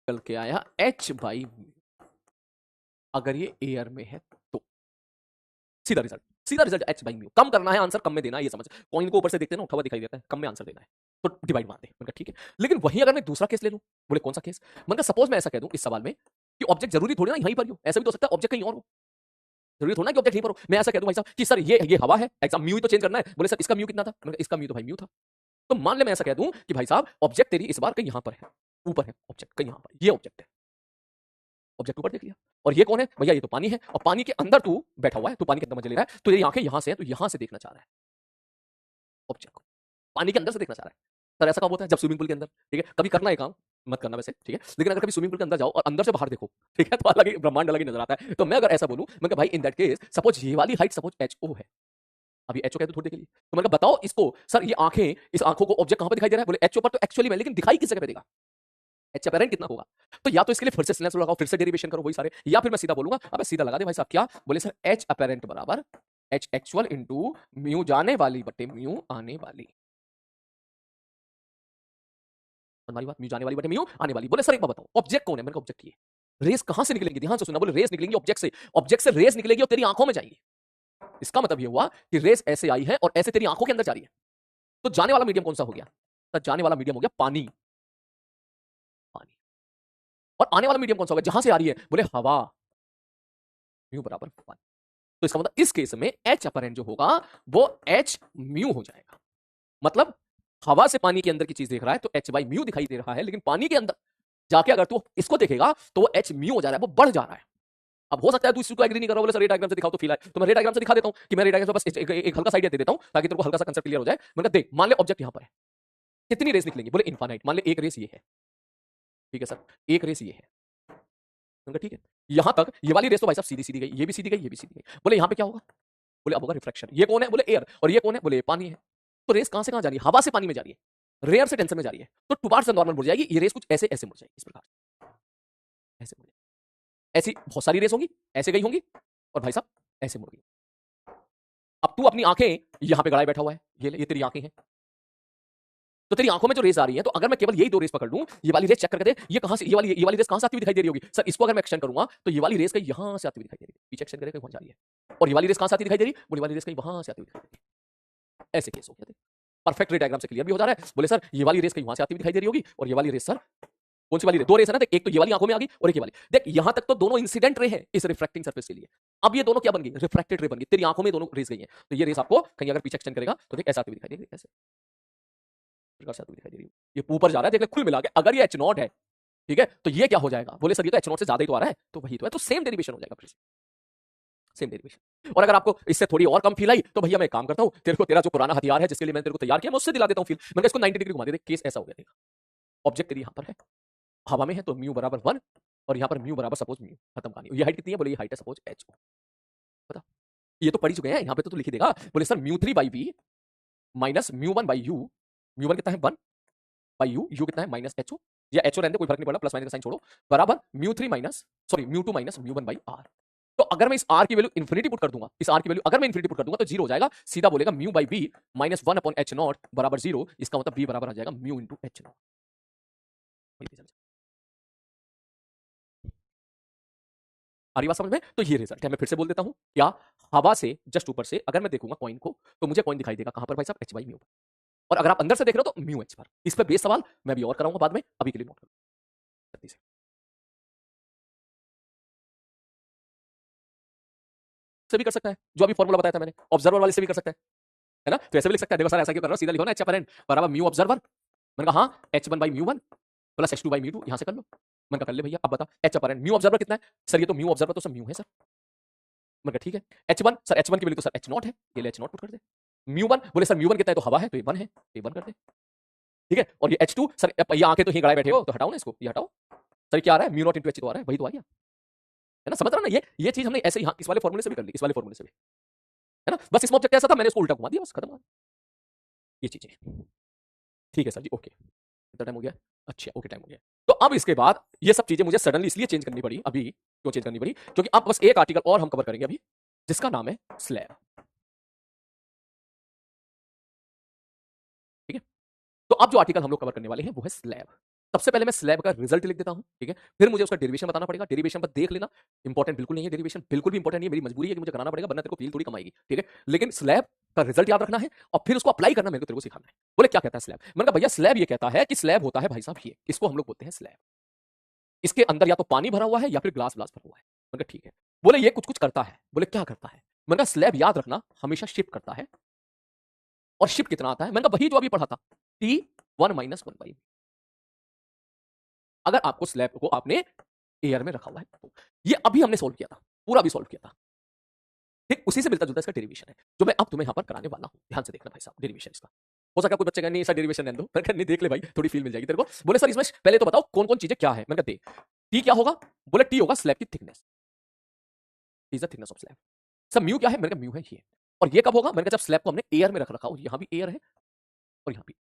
निकल के आया h बाई म्यू। अगर ये एयर में है तो सीधा रिजल्ट, सीधा रिजल्ट h बाई म्यू। कम करना है, आंसर कम में देना है, ये समझ। कॉइन को ऊपर से देखते हैं ना, उठा हुआ दिखाई देता है, कम में आंसर देना है तो डिवाइड मार दे। मैंने कहा ठीक है। लेकिन वहीं अगर मैं दूसरा केस ले लूं, बोले कौन सा केस? मैंने कहा सपोज मैं ऐसा कह दूं इस सवाल में कि ऑब्जेक्ट जरूरी थोड़ी ना यहीं पर हो, ऐसा भी तो हो सकता है ऑब्जेक्ट कहीं और हो। जरूरी थोड़ा ना कि ऑब्जेक्ट यहीं पर हो। मैं ऐसा कह दूं भाई साहब कि सर ये हवा है, एग्जाम म्यू ही तो चेंज करना है। बोले सर इसका म्यू कितना था? मैंने कहा इसका म्यू तो भाई म्यू था। तो मान ले मैं ऐसा कह दूं कि भाई साहब ऑब्जेक्ट तेरी इस बार कहीं यहां पर है, ऊपर है ऑब्जेक्ट, कहीं यहां पर, ये ऑब्जेक्ट है। ऑब्जेक्ट ऊपर देख लिया, और ये कौन है भैया? ये तो पानी है, और पानी के अंदर तू बैठा हुआ है, तू पानी के अंदर मजे ले रहा है, तो तेरी आंखें यहां से है, तो यहां से देखना चाह रहा है ऑब्जेक्ट को, पानी के अंदर से देखना चाह रहा है। सर ऐसा कब होता है? जब स्विमिंग पूल के अंदर, ठीक है। कभी करना है काम, मत करना वैसे, ठीक है। लेकिन अगर कभी स्विमिंग पूल के अंदर जाओ और अंदर से बाहर देखो, ठीक है, तो अलग ही ब्रह्मांड अलग ही नजर आता है। तो मैं अगर ऐसा बोलूं, मैं कहा भाई इन दैट केस सपोज ये वाली हाइट सपोज एच ओ है, अभी एचओ कहते थोड़ी देख ली, तो मैंने कहा बताओ इसको सर ये आंखें, इस आंखों को ऑब्जेक्ट कहां पर दिखाई दे रहा है? बोले एचओ पर, तो एक्चुअली में, लेकिन दिखाई किस जगह पे देगा? एच अपेरेंट कितना होगा? तो या तो इसके लिए फिर से सिलेंस लगाओ, फिर से डेरिवेशन करो वही सारे, या फिर मैं सीधा बोलूंगा, अबे सीधा लगा दे भाई साहब। क्या बोले सर? एच अपेरेंट बराबर एच एक्चुअल इंटू म्यू जाने वाली बटे म्यू आने वाली। हमारी बात, म्यू जाने वाली बटे म्यू आने वाली। बोले सर एक बात बताओ, ऑब्जेक्ट कौन है? मैंने कहा ऑब्जेक्ट ये। रेस कहां से निकलेंगी? ध्यान से सुनना। बोले रेस निकलेंगी ऑब्जेक्ट से, ऑब्जेक्ट से रेस निकलेगी और तेरी आंखों में जाएंगी। इसका मतलब ये हुआ कि रेस ऐसे आई है और ऐसे तेरी आंखों के अंदर जा रही है। तो जाने वाला मीडियम कौन सा हो गया? तो जाने वाला मीडियम हो गया पानी, पानी। और आने वाला मीडियम कौन सा होगा जहां से आ रही है? बोले हवा, म्यू बराबर 1। तो इसका मतलब इस केस में एच अपरेंट जो होगा वो एच म्यू हो जाएगा। मतलब हवा से पानी के अंदर की चीज देख रहा है तो एच बाई म्यू दिखाई दे रहा है, लेकिन पानी के अंदर जाके अगर तू इसको देखेगा तो वो एच म्यू हो जा रहा है, वो बढ़ जा रहा है। अब हो सकता है तू इसको एग्री नहीं कर रहा, बोले सर रे डायग्राम से दिखाओ तो फील आए, तो मैं रे डायग्राम से दिखा देता हूं कि मैं रे डायग्राम से बस एक हल्का सा आइडिया दे देता हूं ताकि तेरे को हल्का सा कंसेप्ट क्लियर हो जाए। मैंने कहा देख, मान ले ऑब्जेक्ट यहां पर है, कितनी रेस निकलेंगी? बोले इनफाइनाइट। मान ले एक रेस ये है, ठीक है सर, एक रेस ये है। मैंने कहा ठीक है, यहां तक ये वाली रेस तो भाई साहब सीधी सीधी गई, ये भी सीधी गई, ये भी सीधी गई। बोले यहां पे क्या होगा? बोले अब होगा रिफ्रैक्शन। ये कौन है? बोले एयर। और ये कौन है? बोले पानी है। तो रेस कहां से कहां जा रही है? हवा से पानी में जा रही है, रेयर से टेंसर में जा रही है, तो टुवार्ड्स द नॉर्मल मुड़ जाएगी। ये रेस कुछ ऐसे ऐसे मुड़ जाएगी, इस प्रकार ऐसे मुड़ जाएगी। ऐसी बहुत सारी रेस होंगी, ऐसे गई होंगी, और भाई साहब ऐसे मुड़ गई। अब तू अपनी आंखें यहां पे गड़ाए बैठा हुआ है, ये तेरी आंखें हैं, तो तेरी आंखों में जो रेस आ रही है, तो अगर मैं केवल यही दो रेस पकड़ लूं, ये वाली रेस चेक करके दे, ये कहां से, ये वाली रेस कहां से आती हुई दिखाई दे रही होगी? सर इसको अगर मैं एक्सटेंड करूंगा तो ये वाली रेस कहीं यहां से आती हुई दिखाई दे रही है, पीछे एक्सटेंड करके वहां जा रही है, और ये वाली रेस कहां से आती दिखाई दे रही है? बोले वाली रेस कहीं वहां से आती हुई दिखाई दे रही है। ऐसे केस हो गया। परफेक्ट रे डायग्राम से क्लियर भी हो जा रहा है। बोले सर ये वाली रेस कहीं वहां से आती हुई दिखाई दे रही होगी, और ये वाली रेस सर कौन सी वाली रेस? दो रेस है ना, देख, एक तो ये वाली आंखों में आ गई और एक ये वाली। देख यहां तक तो दोनों इंसिडेंट रे हैं इस रिफ्रैक्टिंग सरफेस के लिए। अब ये दोनों क्या बन गई? रिफ्रैक्टेड रे बन गई। तेरी आंखों में दोनों रेस गई हैं, तो ये रेस आपको कहीं अगर पीछे एक्सटेंड करेगा तो देख ऐसा आती हुई दिखाई देगी, ऐसे प्रकार से आती हुई दिखाई दे रही है। ये ऊपर जा रहा है, देख ले खुल मिला के। अगर ये एच नॉट है, ठीक है, तो ये क्या हो जाएगा? बोले सर ये तो एच नॉट से ज्यादा ही तो आ रहा है, तो वही तो है, तो सेम डेरिवेशन हो जाएगा फिर से, सेम डेरिवेशन। और अगर आपको इससे थोड़ी और कम फील आई तो भैया मैं एक काम करता हूं, तेरे को तेरा जो पुराना हथियार है जिसके लिए मैंने तेरे को तैयार किया, मैं उससे दिला देता हूं फील। मैंने इसको 90 डिग्री घुमा दे। देख केस ऐसा हो गया, देखा ऑब्जेक्ट तेरी यहां पर है, हवा में है, तो म्यू बराबर 1, और यहां पर म्यू बराबर सपोज म्यू, खत्म कहानी। ये हाइट कितनी है? बोले ये हाइट है सपोज एच, बता। ये तो पढ़ ही चुके हैं, यहां पे तो लिख ही देगा। बोले sir mu 3 by B minus mu 1 by U, mu 1 कितना है 1 बाई यू, यू कितना है माइनस एच ओ, या एच ओ रहने दे, कोई फर्क नहीं पड़ता, प्लस माइनस का साइन छोड़ो, बराबर mu 3 minus, sorry mu 2 minus mu 1 by R. तो अगर मैं इस आर की वैल्यू इन्फिनिटी पुट कर दूंगा, इस आर की वैल्यू अगर मैं इन्फिनिटी पुट कर दूंगा तो जीरो हो जाएगा। सीधा बोलेगा mu by B minus 1 upon H nought बराबर जीरो। इसका मतलब बी बराबर आ जाएगा म्यू इंटू एच नॉट। आ रही बात समझ में? तो ये रिजल्ट है। मैं फिर से बोल देता हूं, क्या हवा से जस्ट ऊपर से अगर मैं देखूंगा कॉइन को, तो मुझे कॉइन दिखाई देगा कहां पर भाई साहब? H by mu. और अगर आप अंदर से देख रहे हो तो म्यू एच पर। इस पर बेस सवाल मैं भी और कराऊंगा बाद में, अभी के लिए नोट करो जल्दी से। से भी कर सकता है, जो अभी फॉर्मूला बताया था मैंने, ऑब्जर्वर वाले से भी कर सकता है ना? तो ऐसे भी लिख सकता है। देखो सर ऐसा क्यों कर रहा हूं, सीधा लिखो ना, एच अपरेंट बराबर म्यू ऑब्जर्वर। मैंने कहा हाँ, H one by mu one plus H two by mu two, यहां से कर लो। मैंने कहा कर ले भैया। अब बता एच अपरेंट म्यू ऑब्जर्वर कितना है? सर ये तो म्यू ऑब्जर्वर तो सब म्यू है सर। मैंने कहा ठीक है। H one, sir H one की वैल्यू तो सर एच नॉट है, ये ले एच नॉट पुट कर दे। म्यू वन, बोले सर म्यू वन कितना है? तो हवा है, तो ये वन है, ये वन कर दे, ठीक है। और ये एच टू, सर ये आके तो ही गड़ाए बैठे हो, तो हटाओ ना इसको, ये हटाओ। सर क्या आ रहा है? म्यू नॉट इंटू एच तो आ रहा है, वही तो आ गया, है ना? समझ रहा ना? ये चीज हमने ऐसे ही इस वाले फॉर्मूले से भी कर ली, इस वाले फॉर्मूले से भी, है ना? बस इसमें ऑब्जेक्ट ऐसा था, मैंने इसको उल्टा घुमा दिया, बस खत्म। ये चीजें ठीक है सर जी, ओके। कितना टाइम हो गया? अच्छा ओके, टाइम हो गया। तो अब इसके बाद ये सब चीजें मुझे सडनली इसलिए चेंज करनी पड़ी अभी। क्यों चेंज करनी पड़ी? क्योंकि अब बस एक आर्टिकल और हम कवर करेंगे अभी, जिसका नाम है स्लैब, ठीक है। तो अब जो आर्टिकल हम लोग कवर करने वाले हैं वो है स्लैब। सबसे पहले मैं स्लैब का रिजल्ट लिख देता हूं, ठीक है, फिर मुझे उसका डेरिवेशन बताना पड़ेगा, डेरिवेशन पर देख लेना, इंपॉर्टेंट बिल्कुल नहीं है, डेरिवेशन बिल्कुल भी इंपॉर्टेंट नहीं है, मेरी मजबूरी है कि मुझे कराना पड़ेगा वरना तेरे को फील थोड़ी कमाएगी, ठीक है, लेकिन स्लैब का रिजल्ट याद रखना है और फिर उसको अप्लाई करना मेरे को तेरे को सिखाना है। बोले क्या कहता है स्लैब? मैंने कहा भैया स्लैब ये कहता है कि स्लैब होता है भाई साहब ये, इसको हम लोग बोलते हैं स्लैब, इसके अंदर या तो पानी भरा हुआ है या फिर ग्लास ग्लास भरा हुआ है। मैंने कहा ठीक है। बोले ये कुछ कुछ करता है। बोले क्या करता है? मैंने कहा स्लैब याद रखना हमेशा शिफ्ट करता है, और शिफ्ट कितना आता है? मैंने कहा वही जो अभी पढ़ा था, T one minus one by. अगर आपको स्लैब को आपने एयर में रखा हुआ है तो ये अभी हमने सोल्व किया था, पूरा भी सोल्व किया था, ठीक उसी से मिलता जुलता इसका डेरिवेशन है जो मैं अब तुम्हें यहां पर कराने वाला हूं। ध्यान से देखना भाई साहब डेरिवेशन इसका। हो सका कोई बच्चे का नहीं ऐसा डेरिवेशन रहने दो, मैं कहने देख ले भाई थोड़ी फील मिल जाएगी तेरे को। बोले सर इसमें पहले तो बताओ कौन कौन चीजें क्या है। मैंने कहा दे, टी क्या होगा? बोले टी होगा स्लैब की thickness, is the thickness of slab. Sir mu क्या है? मैंने कहा म्यू है ये। और ये कब होगा? मैंने कहा जब स्लैब को हमने एयर में रख रखा हो, यहां भी एयर है और यहां भी।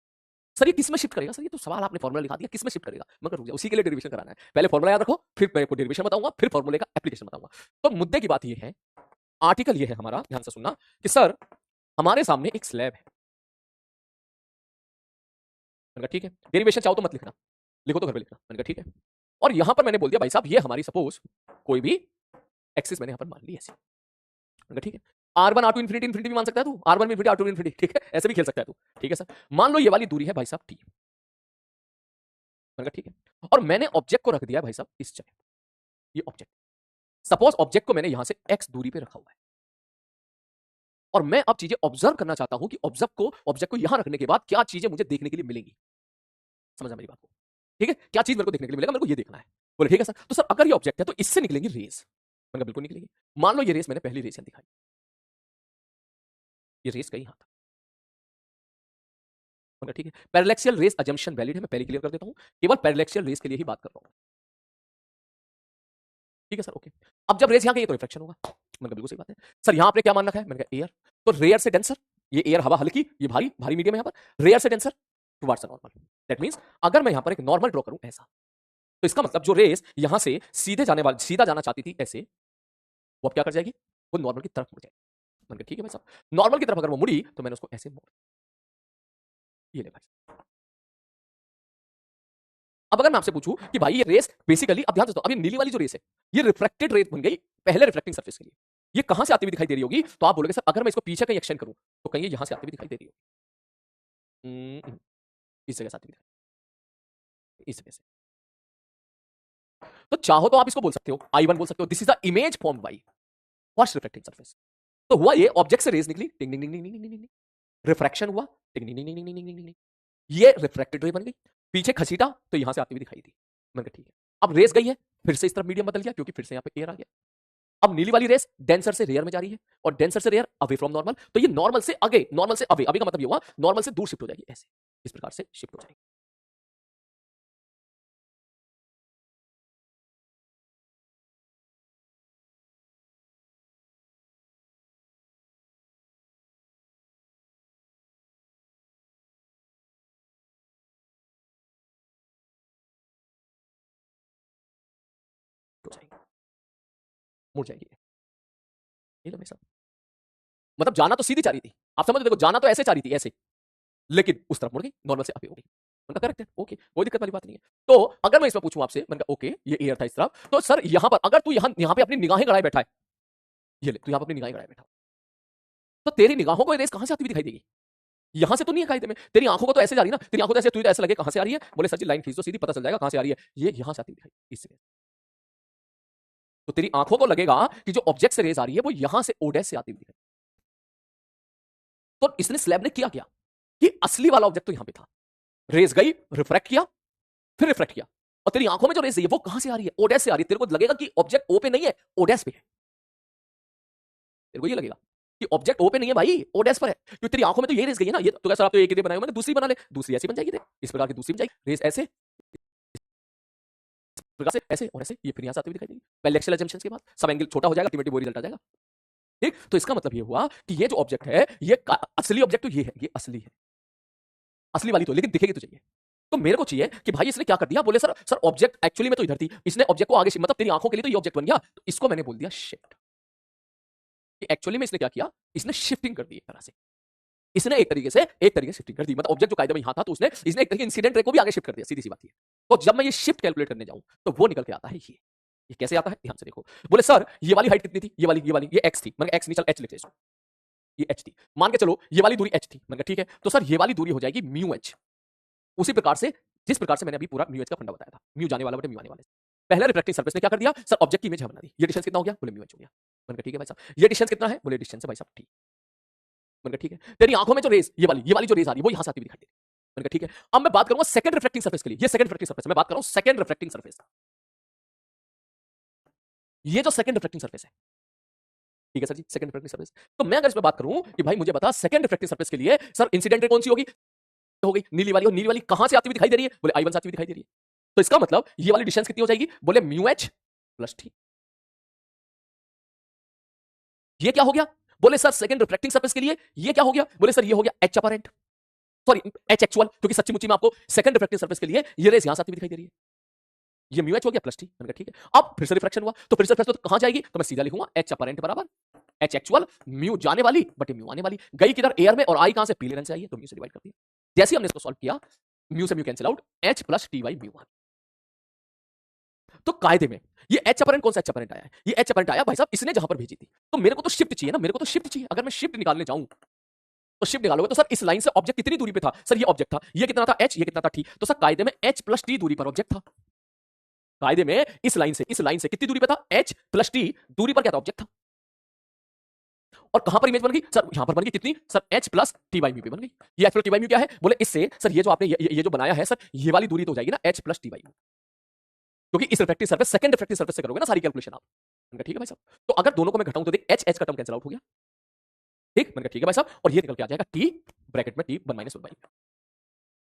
सर ये किस में शिफ्ट करेगा? सर ये तो सवाल आपने फॉर्मूला लिखा दिया, किस में शिफ्ट करेगा? मैं रुक जा, उसी के लिए डेरिवेशन कराना है, पहले फॉर्मूला याद रखो, फिर मैं आपको डेरिवेशन बताऊंगा, फिर फॉर्मूले का एप्लीकेशन बताऊंगा। तो मुद्दे की बात ये है, आर्टिकल ये है हमारा, ध्यान से सुनना, कि सर हमारे सामने एक स्लैब है। मैंने कहा ठीक है, डेरिवेशन चाहो तो मत लिखना, लिखो तो घर पे लिखना। मैंने कहा ठीक है। और यहां पर मैंने बोल दिया भाई साहब ये हमारी सपोज कोई भी एक्सिस मैंने यहां पर मान ली ऐसी। मैंने कहा ठीक है, R1 R2 इंफिनिटी इंफिनिटी भी मान सकता है तू, R1 भी इंफिनिटी R2 भी इंफिनिटी, ठीक है, ऐसे भी खेल सकता है तू, ठीक है सर। मान लो ये वाली दूरी है भाई साहब T। मैंने कहा ठीक है, और मैंने ऑब्जेक्ट को रख दिया भाई साहब इस जगह, ये ऑब्जेक्ट, सपोज ऑब्जेक्ट को मैंने यहां से x दूरी पे रखा हुआ है, और मैं अब चीजें ऑब्जर्व करना चाहता हूं कि ऑब्जेक्ट को यहां रखने के बाद क्या चीजें मुझे देखने के लिए मिलेंगी। समझा मेरी बात को? ठीक है, क्या चीज मेरे को देखने के लिए मिलेगा, मेरे को ये देखना है। बोले ठीक है सर, तो सर अगर ये ऑब्जेक्ट है तो इससे निकलेंगी रेस। मैंने कहा बिल्कुल निकलेगी। मान लो ये रेस मैंने पहली रेस दिखाई, ये रेस गई यहां तक। मैंने कहा ठीक है, पैरेलैक्सियल रेस अजम्पशन वैलिड है, मैं पहले क्लियर कर देता हूं, केवल पैरेलैक्सियल रेस के लिए ही बात कर रहा हूं। ठीक है सर, ओके। अब जब रेस यहां गई तो रिफ्लेक्शन होगा। मैंने कहा बिल्कुल सही बात है। सर यहां आपने क्या मान रखा है? मैंने कहा एयर, तो रेयर से डेंसर, ये एयर हवा हल्की, ये भारी, भारी मीडियम है यहां पर, रेयर से denser towards normal. That means अगर मैं यहां पर एक नॉर्मल ड्रॉ करूं ऐसा, तो इसका मतलब जो रेस यहां से सीधा जाना चाहती थी ऐसे, वो अब क्या कर जाएगी? वो नॉर्मल की तरफ मुड़ जाएगी। मैंने कहा ठीक है भाई साहब, नॉर्मल की तरफ अगर वो मुड़ी तो मैंने उसको ऐसे मोड़, ये ले भाई साहब। अब अगर मैं आपसे पूछूं कि भाई ये रेस बेसिकली, अब ध्यान से, अब ये नीली वाली जो रेस है ये रिफ्लेक्टेड रेस बन गई पहले रिफ्लेक्टिंग सरफेस के लिए, ये कहां से आती हुई दिखाई दे रही होगी? तो आप बोलोगे सर अगर मैं इसको पीछे कहीं एक्सटेंड करूं तो कहीं ये यहां से आती हुई दिखाई दे रही होगी। इस जगह से आती हुई दिखाई, इस जगह से। तो चाहो तो आप इसको बोल सकते हो I1 बोल सकते हो, this is the image formed by first reflecting surface. तो हुआ ये, ऑब्जेक्ट से रेस निकली, टिंग टिंग टिंग टिंग टिंग टिंग, रिफ्रैक्शन हुआ, टिंग टिंग टिंग टिंग टिंग टिंग टिंग, ये रिफ्रैक्टेड रे बन गई, पीछे खसीटा तो यहां से आती हुई दिखाई दी। मैंने कहा ठीक है, अब रेस गई है, फिर से इस तरफ मीडियम बदल गया क्योंकि फिर से यहां पे एयर आ गया। अब नीली वाली रेस डेंसर से रेयर में जा रही है और डेंसर से रेयर अवे फ्रॉम नॉर्मल, तो ये नॉर्मल से आगे, नॉर्मल से अवे, अभी का मतलब ये हुआ नॉर्मल से दूर शिफ्ट हो जाएगी, ऐसे इस प्रकार से शिफ्ट हो जाएगी। हो जाएगी, मुड़ जाएगी, ये लो भाई साहब। मतलब जाना तो सीधी जा रही थी, आप समझ, देखो जाना तो ऐसे जा रही थी ऐसे, लेकिन उस तरफ मुड़ गई, नॉर्मल से अवे हो गई। उनका करेक्ट है, ओके, कोई दिक्कत वाली बात नहीं है। तो अगर मैं इसमें पूछूं आपसे, मैंने कहा ओके ये एयर था इस तरफ, तो सर यहां पर अगर तू यहां पे अपनी निगाहें गड़ाए बैठा है, ये ले तू यहां पर अपनी निगाहें गड़ाए बैठा, तो तेरी निगाहों को रेस कहां से आती हुई दिखाई देगी? यहां से तो नहीं है कायदे में, तेरी आंखों को तो ऐसे जा रही ना, तेरी आंखों तो ऐसे, तुझे तो ऐसा लगे कहां से आ रही है। बोले सर जी लाइन खींच दो सीधी, पता चल जाएगा कहां से आ रही है, ये यहां से आती दिखाई इससे। तो तेरी आंखों को लगेगा कि जो ऑब्जेक्ट से रेस आ रही है वो यहां से ओडेस से आती हुई दिखाई। तो इसने स्लैब ने किया क्या कि असली वाला ऑब्जेक्ट तो यहां पे था, रेस गई, रिफ्रैक्ट किया, फिर रिफ्रैक्ट किया, और तेरी आंखों में जो रेस है वो कहां से आ रही है? ओडेस से आ रही है। तेरे को लगेगा कि ऑब्जेक्ट ओ पे नहीं है, ओडेस पे है। तेरे को ये लगेगा कि ऑब्जेक्ट ओ पे नहीं है भाई, ओडेस पर है, क्योंकि तेरी आंखों में तो ये रेस गई है ना। ये तो कैसा, आप तो एक ही बनाए हो, मैंने दूसरी बना ले, दूसरी ऐसी बन जाएगी, इस प्रकार की दूसरी बन जाएगी, रेस ऐसे प्रकार से, ऐसे और ऐसे, ये फिर यहां से आती हुई दिखाई देगी। पैरेलैक्सियल अजम्पशंस के बाद सब एंगल छोटा हो जाएगा, अल्टीमेटली वो रिजल्ट आ जाएगा। ठीक, तो इसका मतलब ये हुआ कि ये जो ऑब्जेक्ट है, ये असली ऑब्जेक्ट तो ये है, ये असली है, असली वाली तो, लेकिन दिखेगी तो चाहिए। तो मेरे को चाहिए कि भाई इसने क्या कर दिया। बोले सर सर ऑब्जेक्ट एक्चुअली में तो इधर थी, इसने ऑब्जेक्ट को आगे, मतलब तेरी आंखों के लिए तो ये ऑब्जेक्ट बन गया, तो इसको मैंने बोल दिया शिफ्ट। एक्चुअली में इसने क्या किया, इसने शिफ्टिंग कर दी एक तरह से। इसने एक तरीके से शिफ्टिंग कर दी, मतलब ऑब्जेक्ट जो कायदे में यहां था तो उसने इसने एक तरीके इंसिडेंट रे को भी आगे शिफ्ट कर दिया, सीधी सी बात है। तो जब मैं ये शिफ्ट कैलकुलेट करने जाऊं तो वो निकल के आता है ये कैसे आता है ध्यान से देखो। बोले सर ये वाली हाइट कितनी थी, ये x थी, मैंने x नहीं, चल h लिखते इसको, ये h थी, मान के चलो ये वाली दूरी h थी, मैंने ठीक है, तो सर ये वाली दूरी हो जाएगी म्यू h। उसी प्रकार से जिस प्रकार से मैंने अभी पूरा म्यू h का फंडा बताया था, म्यू जाने वाला बटे म्यू आने वाले। पहले रिफ्रैक्टिंग सरफेस ने क्या कर दिया, सर ऑब्जेक्ट की इमेज बना दी, ये डिस्टेंस कितना हो गया, बोले म्यू h हो गया। मैंने ठीक है भाई साहब, ये डिस्टेंस कितना है, बोले डिस्टेंस है भाई साहब, ठीक। मैंने ठीक है, तेरी आंखों में जो रेस ये वाली जो रेस आ रही है वो यहां से आती हुई दिखाई दे रही है। मैंने ठीक है, अब मैं बात करूंगा सेकंड रिफ्रैक्टिंग सरफेस के लिए, ये सेकंड रिफ्रैक्टिंग सरफेस, मैं बात कर रहा हूं सेकंड रिफ्रैक्टिंग सरफेस। ये जो सेकंड रिफ्रैक्टिंग सरफेस है, ठीक है सर जी, सेकंड रिफ्रैक्टिंग सरफेस। तो मैं अगर इसमें बात करूं कि भाई मुझे बता सेकंड रिफ्रैक्टिंग सरफेस के लिए सर इंसिडेंट रे कौन सी होगी, हो गई नीली वाली, और नीली वाली कहां से आती हुई दिखाई दे रही है, बोले I1 से आती हुई दिखाई दे रही है। तो इसका मतलब ये वाली डिस्टेंस कितनी हो जाएगी, बोले म्यू h प्लस टी। ये क्या हो गया, बोले सर सेकंड रिफ्रैक्टिंग सरफेस के लिए ये क्या हो गया, बोले सर ये हो गया h apparent, sorry h actual, क्योंकि सच्ची मुच्ची में आपको सेकंड रिफ्रैक्टिंग सरफेस के लिए ये रेस यहां से आती हुई दिखाई दे रही है। ये म्यू h हो गया प्लस टी, मैंने कहा ठीक है। अब फिर से रिफ्रैक्शन हुआ, तो फिर से रिफ्रैक्शन तो कहां जाएगी, तो मैं सीधा लिखूंगा h अपरेंट बराबर h एक्चुअल म्यू जाने वाली बटे म्यू आने वाली। गई किधर, एयर में, और आई कहां से, पीले रंग से आई है, तो म्यू से डिवाइड कर दिया। जैसे हमने इसको सॉल्व किया, म्यू से mu cancel out, h plus T by mu. तो कायदे में ये h अपरेंट कौन सा h अपरेंट आया है, ये h अपरेंट आया भाई साहब इसने जहां पर भेजी थी, तो मेरे को तो शिफ्ट चाहिए ना, मेरे को तो शिफ्ट चाहिए। अगर मैं शिफ्ट निकालने जाऊं तो शिफ्ट निकालोगे तो सर इस लाइन से ऑब्जेक्ट कितनी दूरी पे था, सर ये ऑब्जेक्ट था, ये कितना था h, ये कितना था t, तो सर कायदे में h प्लस टी दूरी पर ऑब्जेक्ट था। कायदे में इस लाइन से कितनी दूरी पे था, h प्लस टी दूरी पर क्या था, ऑब्जेक्ट था। और कहां पर इमेज बन गई, सर यहां पर बन गई कितनी, sir h plus T by mu पे बन गई। ये h plus T by mu क्या है, बोले इससे सर ये जो आपने ये जो बनाया है सर, ये वाली दूरी तो हो जाएगी ना h plus T by mu, क्योंकि इस refractive surface second refractive surface से करोगे ना सारी कैलकुलेशन आप। मैंने ठीक है भाई साहब, तो अगर दोनों को मैं घटाऊं तो देख h का टर्म कैंसिल आउट हो गया, ठीक। मैंने ठीक है भाई साहब, और ये निकल के आ जाएगा t ब्रैकेट में t 1 माइनस 1 बाई।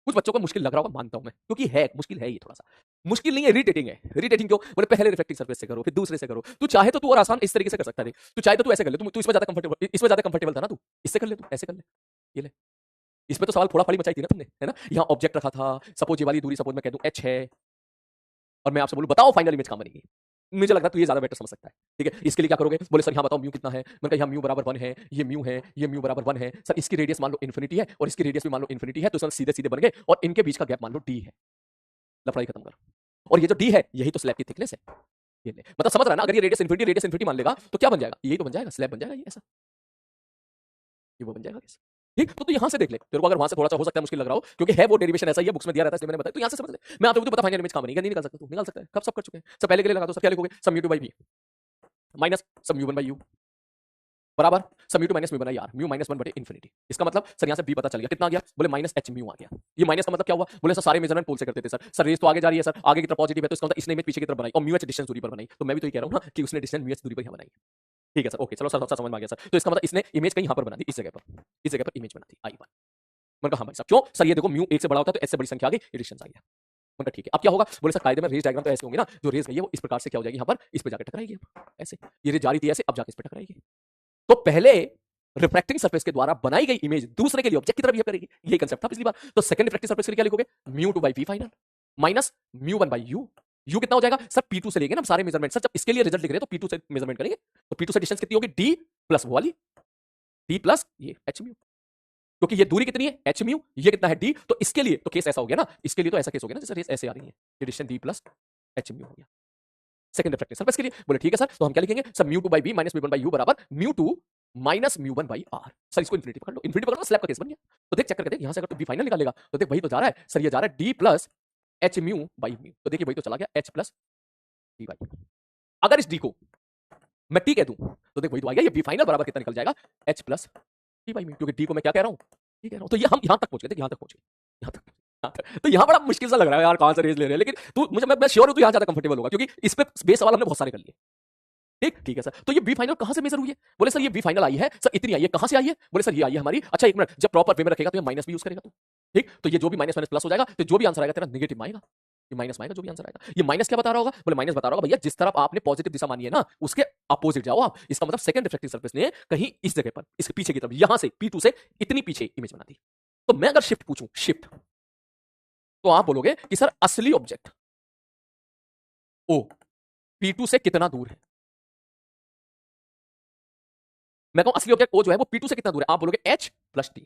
कुछ बच्चों को मुश्किल लग रहा होगा, मानता हूं मैं, क्योंकि है मुश्किल है, ये थोड़ा सा मुश्किल नहीं है, इरिटेटिंग है। इरिटेटिंग क्यों, बोले पहले रिफ्रैक्टिंग सरफेस से करो फिर दूसरे से करो, तू चाहे तो तू और आसान इस तरीके से कर सकता है, तू चाहे तो तू ऐसे कर ले, तू इसमें ज्यादा कंफर्टेबल था ना, तू इससे कर ले, तू ऐसे कर ले, ये ले। इसमें तो सवाल फोड़ा फाड़ी मचाई थी ना तुमने, है ना। यहाँ ऑब्जेक्ट रखा था, सपोज ये वाली दूरी सपोज मैं कह दूं h है, और मैं आपसे बोलूं बताओ फाइनल इमेज कहां बनेगी, मुझे लग रहा है तू ये ज्यादा बेटर समझ सकता है, ठीक है। इसके लिए क्या करोगे, बोले सर यहाँ बताओ म्यू कितना है, मैंने कहा यहाँ म्यू बराबर 1 है, ये म्यू है, ये म्यू बराबर 1 है, सर इसकी रेडियस मान लो इन्फिनिटी है और इसकी रेडियस भी मान लो इन्फिनिटी है, तो सर सीधे सीधे बन गए, और इनके बीच का गैप मान लो d है, लफड़ाई खत्म कर। और ये जो d है यही तो स्लैब की थिकनेस है, ये ले, मतलब समझ रहा है ना, अगर ये रेडियस इन्फिनिटी मान लेगा तो क्या बन जाएगा, यही तो बन जाएगा, स्लैब बन जाएगा ये ऐसा, ये वो बन जाएगा कैसे, ठीक। तो यहां से देख ले, तेरे को अगर वहां से थोड़ा सा हो सकता है मुश्किल लग रहा हो, क्योंकि है वो डेरिवेशन ऐसा ही है, बुक्स में दिया रहता है, इसलिए मैंने बताया, तो यहां से समझ ले। मैं आपको तो पता फाइनल इमेज कहां बनेगी, नहीं निकाल सकता, तू निकाल सकता है, कब सब कर चुके हैं, सब पहले के लिए लगा दो, सब क्या लिखोगे, sum mu two by v minus sum mu 1 by u बराबर sum mu two minus mu बनाई यार, म्यू माइनस 1 बटे इन्फिनिटी। इसका मतलब सर यहां से b पता चल गया कितना आ गया, बोले माइनस h म्यू आ गया। ये माइनस का मतलब क्या हुआ, बोले सर सारे मेजरमेंट पोल से करते थे सर रेस तो आगे जा रही है सर, आगे की तरफ पॉजिटिव है, तो इसका मतलब इसने इमेज पीछे की तरफ बनाई और म्यू h डिस्टेंस दूरी पर बनाई, तो मैं भी तो ये कह रहा हूं ना कि उसने डिस्टेंस म्यू h दूरी पर यहां बनाई, ठीक है सर, ओके चलो सर समझ में आ गया सर। तो इसका मतलब इसने इमेज कहीं यहां पर बना दी, इस जगह पर इमेज बना दी I1। मैंने कहा हाँ भाई साहब, क्यों सर, ये देखो म्यू 1 से बड़ा होता है तो एस से बड़ी संख्या आ गई, ये डिस्टेंस आ गया। मैंने कहा ठीक है, अब क्या होगा, बोले सर कायदे में रेस डायग्राम तो ऐसे होंगे ना, जो रेस गई है वो इस प्रकार से क्या हो जाएगी, यहाँ पर इस पे जाकर टकराएगी, ऐसे ये रेस जा रही थी ऐसे, अब जाकर इस पे टकराएगी। तो पहले रिफ्रैक्टिंग सरफेस के द्वारा बनाई गई इमेज दूसरे के लिए ऑब्जेक्ट की तरफ बिहेव करेगी, यही कंसेप्ट था पिछली बार। तो सेकंड रिफ्रैक्टिव सरफेस के लिए क्या लिखोगे, mu 2 by V final minus mu 1 by U. U कितना हो जाएगा सर, P2 से लेंगे ना सारे मेजरमेंट, सर जब इसके लिए रिजल्ट लिख रहे हैं तो P2 से मेजरमेंट करेंगे, तो P2 से डिस्टेंस कितनी होगी, d प्लस वो वाली d प्लस ये h म्यू, क्योंकि ये दूरी कितनी है h म्यू, ये कितना है d, तो इसके लिए तो केस ऐसा हो गया ना, इसके लिए तो ऐसा केस हो गया ना जैसे रेस ऐसे आ रही है, ये distance d plus h mu हो गया सेकंड रिफ्रैक्टिव सरफेस के लिए। बोले ठीक है सर, तो हम क्या लिखेंगे, sir mu 2 by b minus mu 1 by u बराबर mu 2 minus mu 1 by r। Sir इसको इन्फिनिटी पकड़ लो, इन्फिनिटी पकड़ लो, स्लैब का केस बन गया। तो देख चेक करके देख, यहां से अगर तू b फाइनल निकालेगा तो देख वही तो जा रहा है सर, ये जा रहा है d plus h mu by mu, तो देखिए वही तो चला गया h प्लस d बाई। अगर इस d को मैं t कह दूं तो देख वही तो आ गया, ये b फाइनल बराबर कितना निकल जाएगा, h plus d by mu, क्योंकि d को मैं क्या कह रहा हूं, ठीक कह रहा हूं। तो ये हम यहां तक पहुंच गए, देख यहां तक पहुंच गए, यहां तक तो यहां बड़ा मुश्किल सा लग रहा है यार, कहां से रेस ले रहे हैं, लेकिन तू मुझे मैं श्योर हूं तू यहां ज्यादा कंफर्टेबल होगा, क्योंकि इस पे बेस सवाल हमने बहुत सारे कर लिए, ठीक है सर। तो ये बी फाइनल कहां से मेजर हुई है, बोले सर ये बी फाइनल आई है सर, इतनी आई है, कहां से आई है, बोले सर ये आई है हमारी, अच्छा एक मिनट, जब प्रॉपर वे में रखेगा तो ये माइनस भी यूज करेगा तू, ठीक। तो ये जो भी माइनस माइनस प्लस हो जाएगा, तो जो भी आंसर आएगा तेरा नेगेटिव में आएगा, ये माइनस में आएगा जो भी आंसर आएगा। ये माइनस क्या बता रहा होगा, बोले माइनस बता रहा होगा भैया जिस तरफ आपने पॉजिटिव दिशा मानी है ना उसके अपोजिट जाओ आप, इसका मतलब सेकंड रिफ्लेक्टिव सरफेस ने कहीं इस जगह पर इसके पीछे की तरफ, यहां से P2 से इतनी पीछे इमेज बना दी। तो मैं अगर शिफ्ट पूछूं, शिफ्ट, तो आप बोलोगे कि सर असली ऑब्जेक्ट ओ P2 से कितना दूर है, मैं कहूं असली ऑब्जेक्ट ओ जो है वो P2 से कितना दूर है, आप बोलोगे h प्लस टी,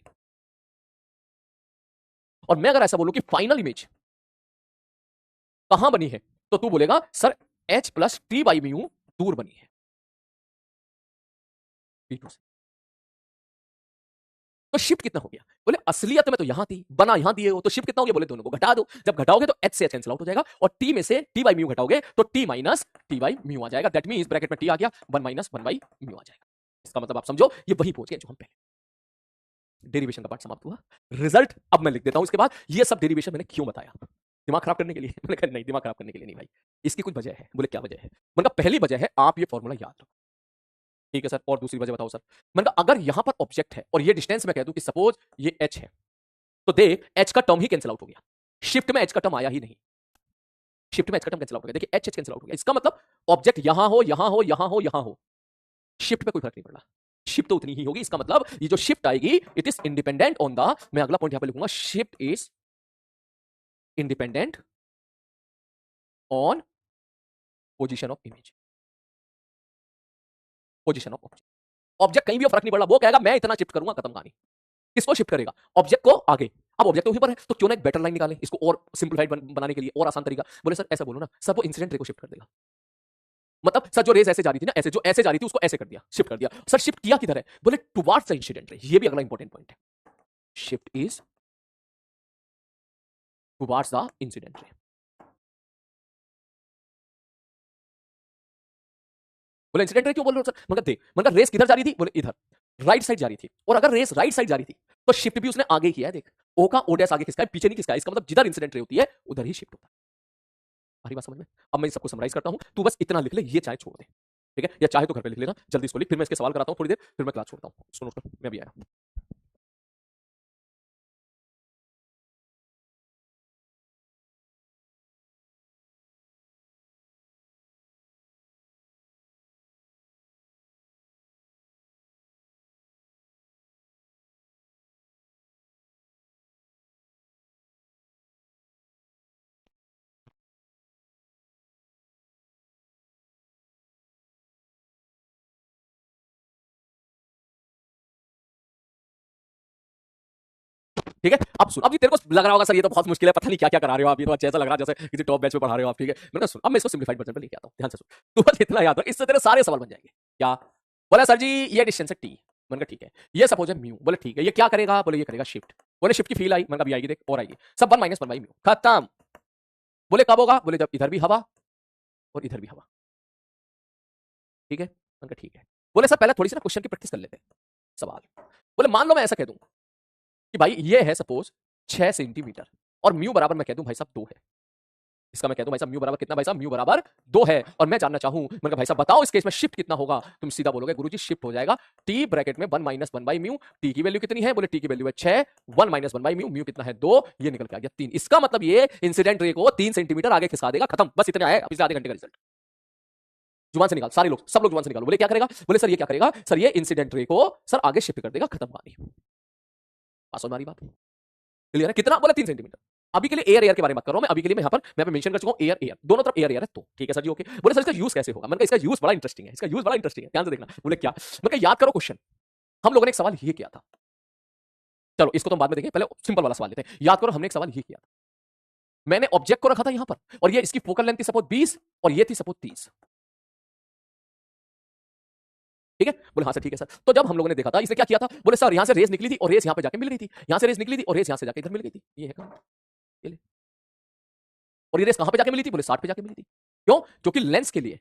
और मैं अगर ऐसा बोलूं कि फाइनल इमेज कहां बनी है, तो तू बोलेगा sir h plus T by mu दूर बनी है P2 से। तो शिफ्ट कितना हो गया? बोले असलियत में तो यहां थी, बना यहां दिए हो, तो शिफ्ट कितना हो गया? बोले दोनों को घटा दो। जब घटाओगे तो h से h कैंसिल आउट हो जाएगा और t में से t बाई म्यू घटाओगे तो t minus t by mu आ जाएगा। दैट मींस ब्रैकेट में t आ गया, 1 माइनस 1 बाई म्यू आ जाएगा। इसका मतलब आप समझो ये वही पहुंच गए जो हम पहले। डेरिवेशन का पार्ट समाप्त हुआ। रिजल्ट अब मैं लिख देता हूं। इसके बाद ये सब डेरिवेशन मैंने क्यों बताया? दिमाग खराब करने के लिए? मैंने कहा नहीं, दिमाग खराब करने के लिए नहीं भाई, इसकी कुछ वजह है। बोले क्या वजह है? मैंने कहा पहली वजह है आप ये फॉर्मूला याद रखो। ठीक है सर, और दूसरी वजह बताओ सर। मैंने कहा अगर यहां पर ऑब्जेक्ट है और ये डिस्टेंस मैं कह दूं कि सपोज ये h है, तो देख h का टर्म ही कैंसिल आउट हो गया। शिफ्ट में h का टर्म आया ही नहीं, शिफ्ट में h का टर्म कैंसिल आउट हो गया। देखिए h कैंसिल आउट हो गया। इसका मतलब ऑब्जेक्ट यहां हो, यहां हो, यहां हो, यहां हो, शिफ्ट पे कोई फर्क नहीं पड़ रहा, शिफ्ट तो उतनी ही होगी। इसका मतलब ये जो शिफ्ट आएगी it is independent on the, मैं अगला पॉइंट यहां पे लिखूंगा, shift is independent on position of image, position of object. Object कहीं भी फर्क नहीं पड़ रहा, वो कहेगा मैं इतना शिफ्ट करूंगा, खत्म कहानी। किसको शिफ्ट करेगा? ऑब्जेक्ट को आगे। अब ऑब्जेक्ट तो वहीं पर है, तो क्यों ना एक बेटर लाइन निकालें इसको और सिंपलीफाइड बनाने के लिए, और आसान तरीका। बोले सर ऐसा बोलो ना सर, वो इंसिडेंट रे को शिफ्ट कर देगा। मतलब सर जो रेस ऐसे जा रही थी ना, ऐसे जो ऐसे जा रही थी उसको ऐसे कर दिया, शिफ्ट कर दिया। सर शिफ्ट किया किधर है? बोले टुवर्ड्स द इंसिडेंट रे। ये भी अगला इंपॉर्टेंट पॉइंट है, shift is towards the incident ray. बोले इंसिडेंट रे क्यों बोल रहे हो सर? मगर देख, मगर रेस किधर जा रही थी? बोले इधर, राइट साइड जा रही थी। और अगर रेस राइट साइड जा रही थी तो शिफ्ट भी उसने आगे किया है। देख ओ का ओ डैश आगे किसका है, पीछे नहीं किसका है। इसका मतलब जिधर इंसिडेंट रे होती है उधर ही शिफ्ट होता है। हमारी बात समझ में? अब मैं सबको समराइज करता हूं, तू बस इतना लिख ले, ये चाहे छोड़ दे, ठीक है? या चाहे तो घर पे लिख लेना, जल्दी इसको लिख, फिर मैं इसके सवाल कराता हूं थोड़ी देर, फिर मैं क्लास छोड़ता हूं। इसको नोट कर, मैं भी आया। ठीक है, अब सुन। अब ये तेरे को लग रहा होगा सर ये तो बहुत मुश्किल है, पता नहीं क्या क्या करा रहे हो आप, ये तो अच्छा ऐसा लग रहा है जैसे किसी टॉप बैच में पढ़ा रहे हो आप। ठीक है, मैंने कहा सुन, अब मैं इसको सिंपलीफाइड वर्जन पे लेके आता हूं, ध्यान से सुन। तू बस इतना याद रख, इससे तेरे सारे सवाल बन जाएंगे। क्या बोला सर जी? ये डिस्टेंस है टी। मैंने कहा ठीक है, ये सपोज है म्यू। बोले ठीक है, ये क्या करेगा? बोले ये करेगा शिफ्ट। बोले शिफ्ट की फील आई? मैंने कहा अभी आएगी, देख और आएगी। सब 1 माइनस 1 बाई म्यू, खत्म। बोले कब होगा? बोले जब इधर भी हवा और इधर भी हवा। ठीक है, मैंने कहा ठीक है। बोले सर पहले थोड़ी सी ना क्वेश्चन की प्रैक्टिस कर लेते हैं। सवाल, बोले मान लो मैं ऐसा कह दूं कि भाई ये है सपोज 6 सेंटीमीटर और म्यू बराबर मैं कह दूं भाई साहब 2 है। इसका मैं कह दूं भाई साहब म्यू बराबर कितना? भाई साहब म्यू बराबर 2 है और मैं जानना चाहूं, मैंने कहा भाई साहब बताओ इस केस में शिफ्ट कितना होगा? तुम सीधा बोलोगे गुरुजी शिफ्ट हो जाएगा टी ब्रैकेट में 1 माइनस 1 बाई म्यू। टी की वैल्यू कितनी है? बोले टी की वैल्यू है 6, 1 माइनस 1 बाई म्यू, म्यू कितना है 2, ये निकल के आ गया 3। इसका मतलब ये इंसिडेंट रे को 3 सेंटीमीटर आगे खिसका देगा, खत्म। बस इतना है पिछले आधे घंटे का रिजल्ट। जुबान से निकाल, सारे लोग, सब लोग जुबान से निकालो। बोले क्या करेगा? बोले सर ये क्या करेगा? सर ये इंसिडेंट रे को सर आगे शिफ्ट कर देगा, खत्म कहानी। पास हमारी बात क्लियर है? कितना? बोले 3 सेंटीमीटर। अभी के लिए एयर एयर के बारे में बात कर रहा हूं मैं, अभी के लिए मैं यहां पर मेंशन कर चुका हूं एयर एयर, दोनों तरफ एयर एयर है। तो ठीक है सर जी, ओके। बोले सर इसका यूज कैसे होगा? मैंने कहा इसका यूज बड़ा इंटरेस्टिंग है, इसका यूज बड़ा इंटरेस्टिंग है, ध्यान से देखना। बोले क्या? मैंने कहा याद करो क्वेश्चन, हम लोगों ने एक सवाल ये किया था। चलो इसको तो हम बाद में देखेंगे, पहले सिंपल वाला सवाल लेते हैं। याद करो हमने एक सवाल ये किया था, मैंने ऑब्जेक्ट को रखा था यहां पर और ये इसकी फोकल लेंथ थी सपोज 20 और ये थी सपोज 30। ठीक है? बोले हाँ सर ठीक है सर। तो जब हम लोगों ने देखा था इसने क्या किया था? बोले सर यहां से रेस निकली थी और रेस यहां पे जाके मिल गई थी, यहां से रेस निकली थी और रेस यहां से जाके इधर मिल गई थी। ये है काम, ये ले। और ये रेस कहां पे जाके मिली थी? बोले 60 पे जाके मिली थी। क्यों? क्योंकि लेंस के लिए,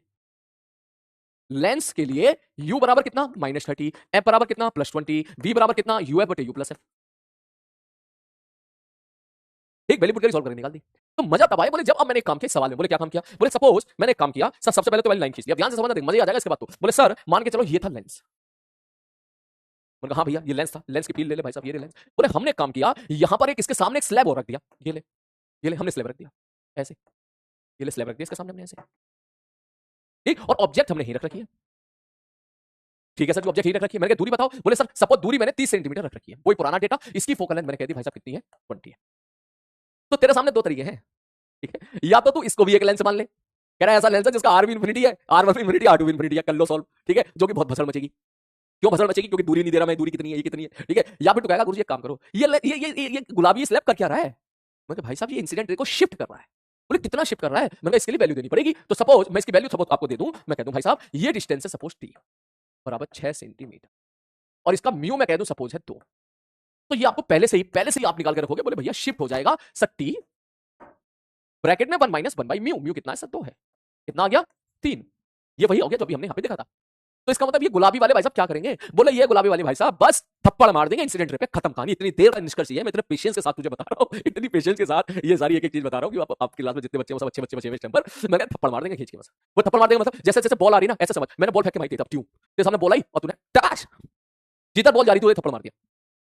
लेंस के लिए u बराबर कितना? -30, f बराबर कितना? +20, v बराबर कितना? uf बटे u प्लस f। एक वैल्यू पुट करके सॉल्व करके निकाल दी। तो मजा तब आया। बोले जब अब मैंने एक काम किया सवाल में। बोले क्या काम किया? बोले सपोज मैंने एक काम किया सर, सबसे पहले तो मैंने लाइन खींच लिया, ध्यान से समझना, देख मजा आ जाएगा इसके बाद तो। बोले सर मान के चलो ये था लेंस। मैंने कहा हाँ भैया ये लेंस था, लेंस की फील ले ले भाई साहब, ये ले लेंस। बोले हमने काम किया यहां पर एक इसके सामने एक स्लैब और रख दिया, ये ले, ये ले, हमने स्लैब रख दिया ऐसे, ये ले स्लैब रख दिया इसके सामने हमने ऐसे, ठीक। और ऑब्जेक्ट हमने ही रख रखी है। ठीक है सर, जो ऑब्जेक्ट ही रख रखी है। मैंने कहा दूरी बताओ। बोले सर सपोज दूरी मैंने 30 सेंटीमीटर रख रखी है, वही पुराना डेटा। इसकी फोकल लेंथ मैंने कह दी भाई साहब कितनी है? 20 है। तो तेरे सामने दो तरीके हैं, ठीक है? या तो तू इसको भी एक लेंस मान ले, कह रहा है ऐसा लेंस है जिसका आर भी इंफिनिटी है, आर वन भी इंफिनिटी, आर टू भी इंफिनिटी है, कर लो सॉल्व, ठीक है? जो कि बहुत भसड़ मचेगी, क्यों भसड़ मचेगी? क्योंकि दूरी नहीं दे रहा मैं, दूरी कितनी है, ये कितनी है, ठीक है? या फिर तू कहेगा गुरुजी एक काम करो, ये गुलाबी स्लैब कर क्या रहा है? मैं कहा भाई साहब ये इंसिडेंट रे को शिफ्ट कर रहा है। बोले कितना शिफ्ट कर रहा है? मैंने कहा इसके लिए वैल्यू देनी पड़ेगी। तो सपोज मैं इसकी वैल्यू सपोज आपको दे दूं, मैं कह दूं भाई साहब ये डिस्टेंस है सपोज टी बराबर 6 सेंटीमीटर और इसका म्यू मैं कह दूं सपोज है 2। तो ये आपको पहले से ही आप निकाल के रखोगे। बोले भैया शिफ्ट हो जाएगा सर टी ब्रैकेट में 1 माइनस 1 बाई म्यू। म्यू कितना है सर? 2 है। कितना आ गया? 3। ये वही हो गया जो अभी हमने यहां पे देखा था। तो इसका मतलब ये गुलाबी वाले भाई साहब क्या करेंगे? बोले ये गुलाबी वाले भाई साहब बस थप्पड़ मार देंगे इंसिडेंट रे पे, खत्म कहानी। इतनी देर का निष्कर्ष ये है, मैं इतने पेशेंस के साथ तुझे बता रहा हूं, इतनी पेशेंस के साथ ये सारी एक एक चीज बता रहा हूं कि आपकी क्लास में जितने बच्चे हैं वो सब अच्छे बच्चे बचे हुए इस टाइम पर। मैं थप्पड़ मार देंगे खींच के बस। वो थप्पड़ मार देंगे मतलब जैसे जैसे बॉल आ रही ना ऐसे समझ, मैंने बॉल फेंक के मारी थी तब ट्यूब तेरे सामने बॉल आई और तूने टैश जिधर बॉल जा रही थी थप्पड़ मार दिया।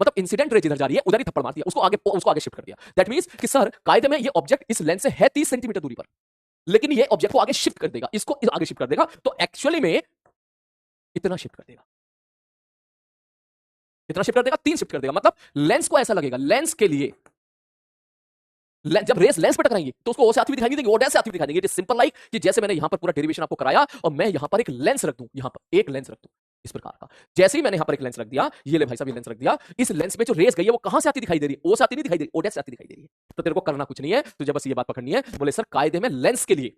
मतलब इंसिडेंट रे जिधर जा रही है उधर ही थप्पड़ मार दिया, उसको आगे शिफ्ट कर दिया। दैट मींस कि सर कायदे में ये ऑब्जेक्ट इस लेंस से है 30 सेंटीमीटर दूरी पर, लेकिन ये ऑब्जेक्ट को आगे शिफ्ट कर देगा, इसको आगे शिफ्ट कर देगा, तो एक्चुअली में इतना शिफ्ट कर देगा, इतना शिफ्ट कर देगा, 3 शिफ्ट कर देगा। मतलब लेंस को ऐसा लगेगा, लेंस के लिए जब रेस लेंस पे टकराएंगी तो उसको ओ से आती हुई दिखाई नहीं देंगी, ओ डैश से आती हुई दिखाई देंगी। इट इज सिंपल लाइक कि जैसे मैंने यहां पर पूरा डेरिवेशन आपको कराया और मैं यहां पर एक लेंस रख दूं, यहां पर एक लेंस रख दूं इस प्रकार का। जैसे ही मैंने यहां पर एक लेंस रख दिया, ये ले भाई साहब ये लेंस रख दिया, इस लेंस में जो रेस गई है वो कहां से आती दिखाई दे रही है? ओ से आती नहीं दिखाई दे रही, ओ डैश से आती दिखाई दे रही है। तो तेरे को करना कुछ नहीं है, तुझे बस ये बात पकड़नी है। बोले सर कायदे में लेंस के लिए